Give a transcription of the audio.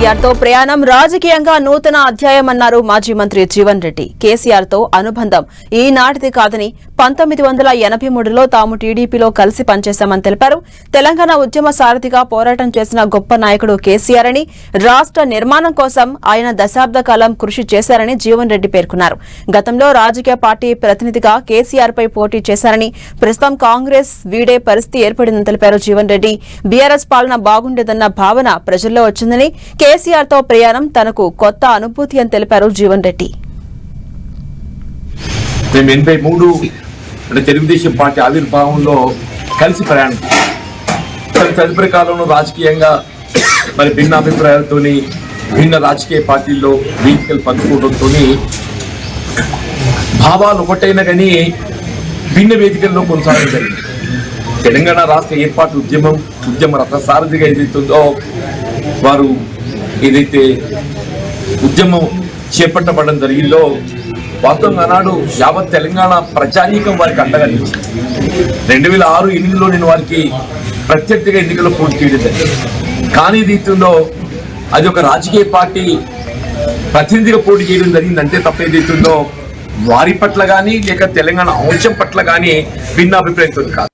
కేసీఆర్ తో ప్రయాణం రాజకీయంగా నూతన అధ్యాయమన్నారు మాజీ మంత్రి జీవన్ రెడ్డి. కేసీఆర్ తో అనుబంధం ఈనాటిది కాదని 1983లో తాము టీడీపీలో కలిసి పనిచేశామని తెలిపారు. తెలంగాణ ఉద్యమ సారథిగా పోరాటం చేసిన గొప్ప నాయకుడు కేసీఆర్ అని, రాష్ట్ర నిర్మాణం కోసం ఆయన దశాబ్ద కాలం కృషి చేశారని జీవన్ రెడ్డి పేర్కొన్నారు. గతంలో రాజకీయ పార్టీ ప్రతినిధిగా కేసీఆర్ పై పోటీ చేశారని, ప్రస్తుతం కాంగ్రెస్ వీడే పరిస్థితి ఏర్పడిందని తెలిపారు. జీవన్ రెడ్డి బీఆర్ఎస్ పాలన బాగుండేదన్న భావన ప్రజల్లో వచ్చిందని, కేసీఆర్ తో ప్రయాణం తనకు కొత్త అనుభూతి అని తెలిపారు జీవన్ రెడ్డి. మేము 83 అంటే తెలుగుదేశం పార్టీ ఆవిర్భావంలో కలిసి ప్రయాణం తదుపరి కాలంలో రాజకీయంగా మరి భిన్న అభిప్రాయాలతో భిన్న రాజకీయ పార్టీల్లో వేదికలు పంచుకోవడంతో భావాలు ఒకటైనా కానీ భిన్న వేదికల్లో కొనసాగడం జరిగింది. తెలంగాణ రాష్ట్ర ఏర్పాటు ఉద్యమ రథసారథిగా ఏదైతుందో వారు ఏదైతే ఉద్యమం చేపట్టబడడం జరిగిందో వాస్తవంగా నాడు యావత్ తెలంగాణ ప్రజానీకం వారికి అండగా నిలిచింది. 2006-8లో నేను వారికి ప్రత్యర్థిగా ఎన్నికల్లో పోటీ చేయడం జరిగింది. కానీ ఏదైతుందో అది ఒక రాజకీయ పార్టీ ప్రతినిధిగా పోటీ చేయడం జరిగింది. అంతే తప్ప ఏదైతుందో వారి పట్ల కానీ లేక తెలంగాణ అంశం పట్ల కానీ భిన్న అభిప్రాయంతో కాదు.